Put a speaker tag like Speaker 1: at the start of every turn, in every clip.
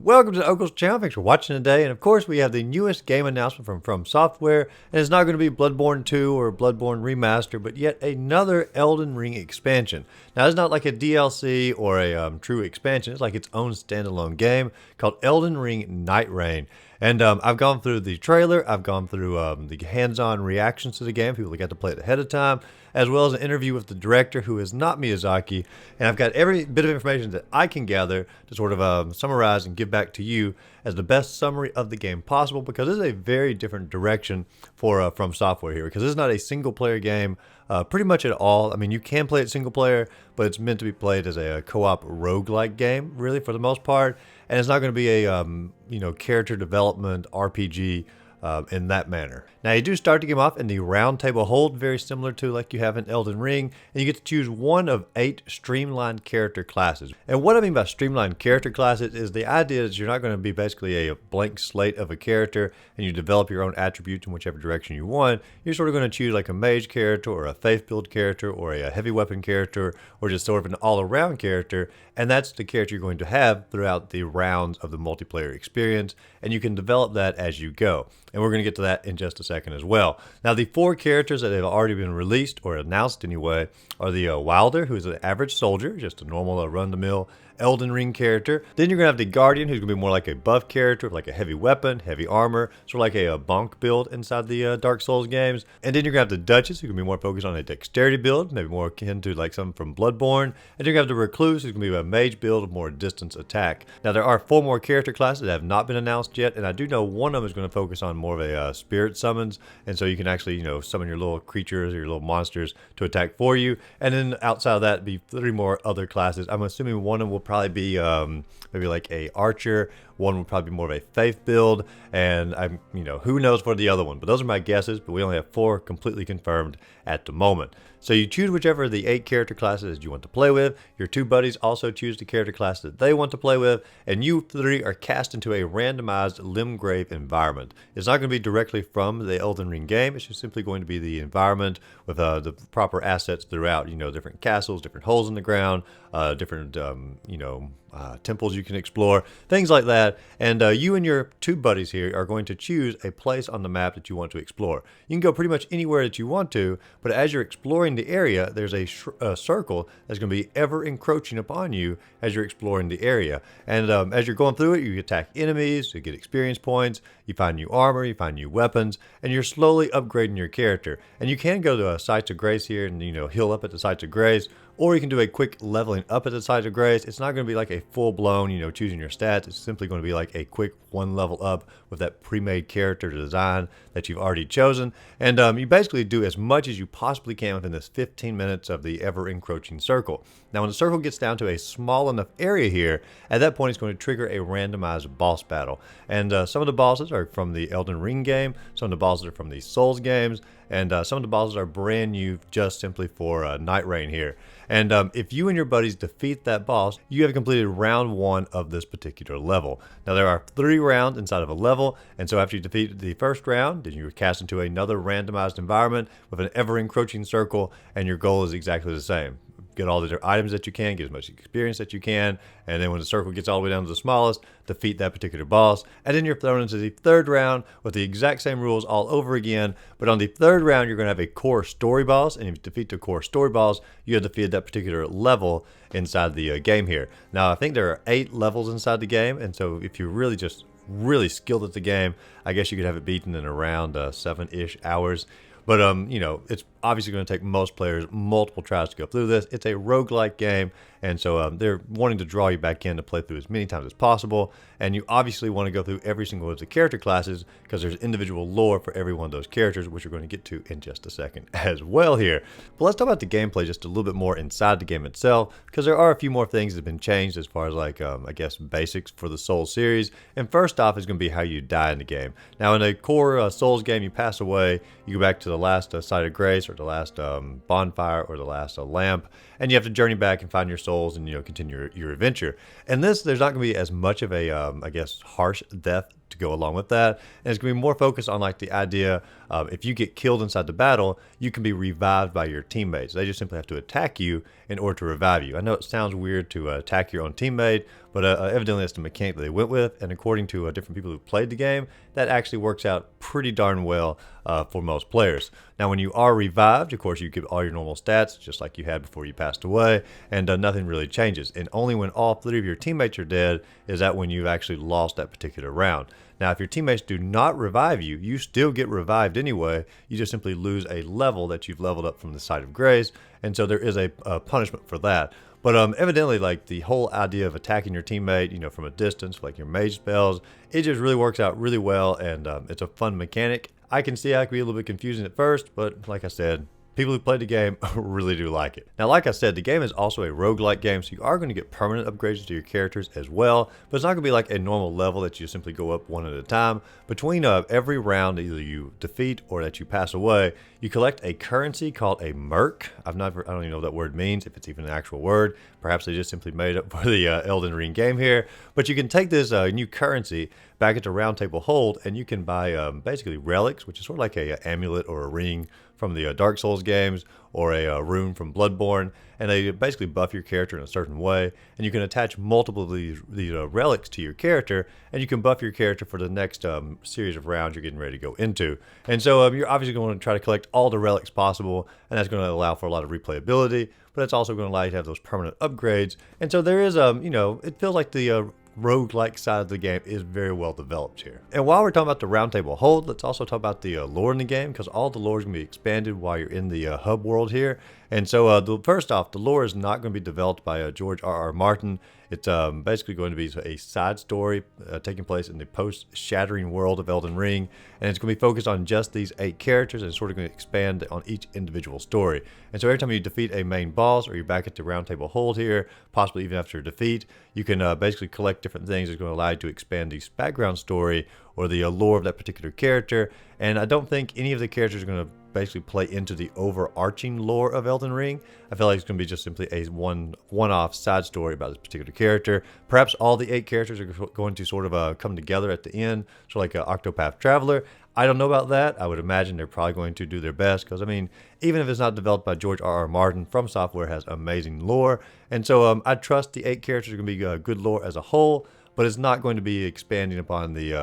Speaker 1: and welcome to Uncle's channel. Thanks for watching today. And of course, we have the newest game announcement from Software, and it's not going to be Bloodborne 2 or Bloodborne Remaster, but yet another Elden Ring expansion. Now, it's not like a DLC or a true expansion. It's like its own standalone game called Elden Ring Nightreign. And I've gone through the trailer, I've gone through the hands-on reactions to the game, people that got to play it ahead of time, as well as an interview with the director, who is not Miyazaki. And I've got every bit of information that I can gather to sort of summarize and give back to you as the best summary of the game possible, because this is a very different direction for from Software here, because this is not a single-player game pretty much at all. I mean, you can play it single-player, but it's meant to be played as a co-op roguelike game, really, for the most part. And it's not going to be a character development RPG in that manner. Now, you do start the game off in the round table hold, very similar to like you have in Elden Ring, and you get to choose one of 8 streamlined character classes. And what I mean by streamlined character classes is the idea is you're not going to be basically a blank slate of a character and you develop your own attributes in whichever direction you want. You're sort of going to choose like a mage character or a faith build character or a heavy weapon character or just sort of an all-around character, and that's the character you're going to have throughout the rounds of the multiplayer experience, and you can develop that as you go. And we're going to get to that in just a second as well. Now, the 4 characters that have already been released, or announced anyway, are the Wilder, who's an average soldier, just a normal run-of-the-mill Elden Ring character. Then you're going to have the Guardian, who's going to be more like a buff character, with like a heavy weapon, heavy armor, sort of like a bonk build inside the Dark Souls games. And then you're going to have the Duchess, who's going to be more focused on a dexterity build, maybe more akin to like something from Bloodborne. And you're going to have the Recluse, who's going to be a mage build with more distance attack. Now, there are 4 more character classes that have not been announced yet, and I do know one of them is going to focus on more of a spirit summons, and so you can actually, summon your little creatures or your little monsters to attack for you. And then outside of that, be 3 more other classes. I'm assuming one of them will probably be maybe like a archer. One would probably be more of a faith build, and who knows for the other one. But those are my guesses, but we only have 4 completely confirmed at the moment. So you choose whichever of the 8 character classes you want to play with. Your 2 buddies also choose the character class that they want to play with, and you 3 are cast into a randomized Limgrave environment. It's not going to be directly from the Elden Ring game. It's just simply going to be the environment with the proper assets throughout. Different castles, different holes in the ground, different temples you can explore, things like that. And you and your 2 buddies here are going to choose a place on the map that you want to explore. You can go pretty much anywhere that you want to, but as you're exploring the area, there's a circle that's going to be ever encroaching upon you as you're exploring the area. And as you're going through it, you attack enemies, you get experience points, you find new armor, you find new weapons, and you're slowly upgrading your character. And you can go to Sites of Grace here and heal up at the Sites of Grace, or you can do a quick leveling up at the Sites of Grace. It's not going to be like a full-blown, choosing your stats. It's simply going to be like a quick 1 level up with that pre-made character design that you've already chosen. And you basically do as much as you possibly can within this 15 minutes of the ever-encroaching circle. Now, when the circle gets down to a small enough area here, at that point, it's going to trigger a randomized boss battle. And some of the bosses are from the Elden Ring game, some of the bosses are from the Souls games, and some of the bosses are brand new just simply for Nightreign here. And if you and your buddies defeat that boss, you have completed round 1 of this particular level. Now, there are 3 rounds inside of a level, and so after you defeat the first round, then you're cast into another randomized environment with an ever-encroaching circle, and your goal is exactly the same. Get all the items that you can, get as much experience that you can, and then when the circle gets all the way down to the smallest, defeat that particular boss. And then you're thrown into the 3rd round with the exact same rules all over again, but on the 3rd round, you're going to have a core story boss, and if you defeat the core story boss, you have defeated that particular level inside the game here. Now, I think there are 8 levels inside the game, and so if you're really skilled at the game, I guess you could have it beaten in around 7-ish hours. But, it's obviously going to take most players multiple tries to go through this. It's a roguelike game, and so they're wanting to draw you back in to play through as many times as possible. And you obviously want to go through every single one of the character classes because there's individual lore for every one of those characters, which we're going to get to in just a second as well here. But let's talk about the gameplay just a little bit more inside the game itself, because there are a few more things that have been changed as far as like, I guess, basics for the Souls series. And first off is going to be how you die in the game. Now, in a core Souls game, you pass away, you go back to the last Site of Grace, or the last bonfire, or the last lamp, and you have to journey back and find your souls and continue your adventure. And this, there's not going to be as much of a I guess harsh death to go along with that. And it's going to be more focused on like the idea if you get killed inside the battle, you can be revived by your teammates. They just simply have to attack you in order to revive you. I know it sounds weird to attack your own teammate, but evidently that's the mechanic that they went with. And according to different people who played the game, that actually works out pretty darn well for most players. Now, when you are revived, of course, you get all your normal stats, just like you had before you passed away, and nothing really changes. And only when all 3 of your teammates are dead is that when you've actually lost that particular round. Now, if your teammates do not revive you, you still get revived anyway. You just simply lose a level that you've leveled up from the Site of Grace, and so there is a punishment for that. But evidently, like the whole idea of attacking your teammate, you know, from a distance, like your mage spells, it just really works out really well, and it's a fun mechanic. I can see how it can be a little bit confusing at first, but like I said, people who play the game really do like it. Now, like I said, the game is also a roguelike game, so you are going to get permanent upgrades to your characters as well, but it's not going to be like a normal level that you simply go up one at a time. Between every round that either you defeat or that you pass away, you collect a currency called a merc. I don't even know what that word means, if it's even an actual word. Perhaps they just simply made it for the Elden Ring game here. But you can take this new currency back into Round Table Hold, and you can buy basically relics, which is sort of like a amulet or a ring from the Dark Souls games, or a rune from Bloodborne, and they basically buff your character in a certain way, and you can attach multiple of these relics to your character, and you can buff your character for the next series of rounds you're getting ready to go into. And so you're obviously going to try to collect all the relics possible, and that's going to allow for a lot of replayability, but it's also going to allow you to have those permanent upgrades. And so there is, it feels like the roguelike side of the game is very well developed here. And while we're talking about the Round Table Hold, let's also talk about the lore in the game, because all the lore is going to be expanded while you're in the hub world here. And so first off, the lore is not going to be developed by George R.R. Martin. It's basically going to be a side story taking place in the post-shattering world of Elden Ring, and it's going to be focused on just these 8 characters, and it's sort of going to expand on each individual story. And so every time you defeat a main boss, or you're back at the Round Table Hold here, possibly even after a defeat, you can basically collect different things that's going to allow you to expand the background story or the lore of that particular character. And I don't think any of the characters are going to basically play into the overarching lore of Elden Ring. I feel like it's going to be just simply a one-off side story about this particular character. Perhaps all the 8 characters are going to sort of come together at the end, sort of like an Octopath Traveler. I don't know about that. I would imagine they're probably going to do their best, because I mean, even if it's not developed by George R.R. Martin, From Software has amazing lore, and so I trust the 8 characters are going to be good lore as a whole. But it's not going to be expanding upon the,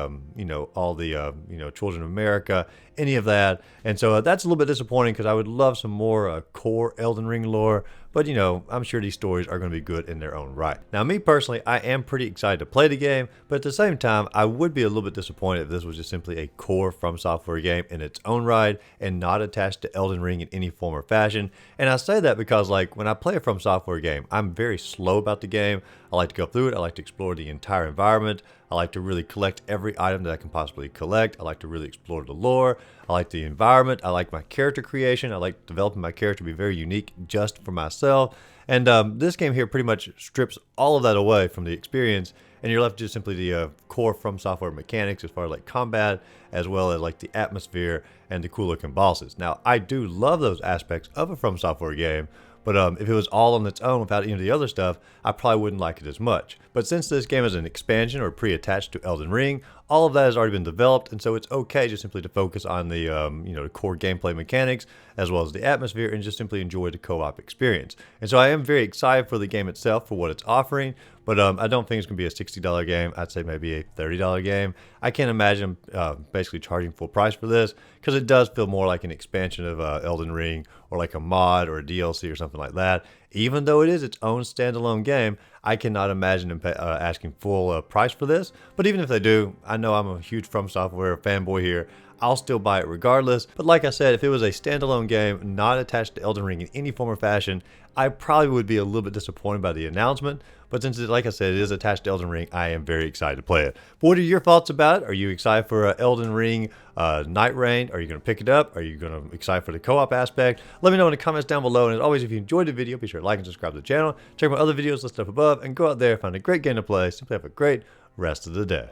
Speaker 1: all the, Children of America, any of that. And so that's a little bit disappointing, because I would love some more core Elden Ring lore. But, I'm sure these stories are going to be good in their own right. Now, me personally, I am pretty excited to play the game, but at the same time, I would be a little bit disappointed if this was just simply a core From Software game in its own right and not attached to Elden Ring in any form or fashion. And I say that because, like, when I play a From Software game, I'm very slow about the game. I like to go through it. I like to explore the entire environment. I like to really collect every item that I can possibly collect. I like to really explore the lore. I like the environment. I like my character creation. I like developing my character to be very unique just for myself. And this game here pretty much strips all of that away from the experience, and you're left just simply the core From Software mechanics as far as like combat, as well as like the atmosphere and the cool looking bosses. Now, I do love those aspects of a From Software game, but if it was all on its own without any of the other stuff, I probably wouldn't like it as much. But since this game is an expansion or pre-attached to Elden Ring, all of that has already been developed, and so it's okay just simply to focus on the the core gameplay mechanics as well as the atmosphere, and just simply enjoy the co-op experience. And so I am very excited for the game itself, for what it's offering, but I don't think it's going to be a $60 game. I'd say maybe a $30 game. I can't imagine basically charging full price for this, because it does feel more like an expansion of Elden Ring, or like a mod or a DLC or something like that. Even though it is its own standalone game, I cannot imagine them asking full price for this. But even if they do, I know I'm a huge From Software fanboy here. I'll still buy it regardless. But like I said, if it was a standalone game, not attached to Elden Ring in any form or fashion, I probably would be a little bit disappointed by the announcement. But since, like I said, it is attached to Elden Ring, I am very excited to play it. But what are your thoughts about it? Are you excited for Elden Ring Nightreign? Are you going to pick it up? Are you going to excited for the co-op aspect? Let me know in the comments down below. And as always, if you enjoyed the video, be sure to like and subscribe to the channel. Check my other videos listed up above, and go out there, find a great game to play. Simply have a great rest of the day.